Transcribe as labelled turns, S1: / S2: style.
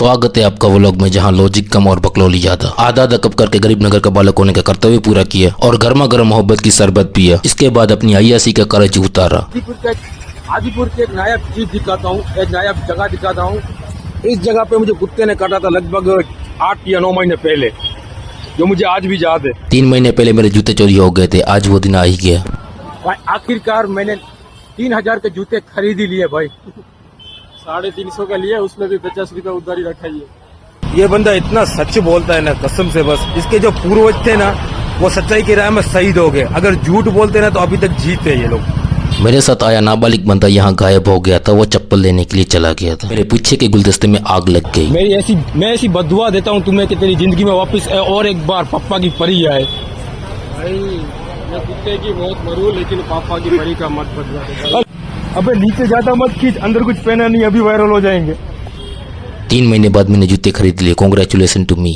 S1: स्वागत है आपका व्लॉग में, जहां लॉजिक कम और बकलौली ज्यादा। आधा आधा कप करके गरीब नगर का बालक होने का कर्तव्य पूरा किया और गर्मा गर्म मोहब्बत की शरबत पिया। इसके बाद अपनी अय्यासी का कर्ज उतारा।
S2: आदिपुर के एक नायाब चीज दिखाता हूँ, एक नायाब जगह दिखाता हूँ। इस जगह पे मुझे कुत्ते ने काटा था लगभग 8 या 9 महीने पहले, जो मुझे आज भी याद है।
S1: 3 महीने पहले मेरे जूते चोरी हो गए थे, आज वो दिन आ ही गया।
S2: भाई आखिरकार मैंने 3000 के जूते खरीद ही लिए भाई।
S3: 350 का लिए, उसमें भी 50 रुपया उधारी रखा ही है।
S2: ये बंदा इतना सच बोलता है ना, कसम से। बस इसके जो पूर्वज थे ना, वो सच्चाई की राह में शहीद हो गए। अगर झूठ बोलते ना तो अभी तक जीते ये लोग।
S1: मेरे साथ आया नाबालिग बंदा यहाँ गायब हो गया था। वो चप्पल लेने के लिए चला गया था। मेरे पीछे के गुलदस्ते में आग लग गई।
S2: मैं ऐसी बददुआ देता हूँ तुम्हें कि तेरी जिंदगी में वापस और एक बार पप्पा की परी आए।
S3: भाई मैं कुत्ते की मौत मरूं, लेकिन पापा की परी का मत बदला देता।
S2: अबे नीचे ज्यादा मत खींच, अंदर कुछ पहना नहीं, अभी वायरल हो जाएंगे।
S1: 3 महीने बाद मैंने जूते खरीद लिए। Congratulation to me.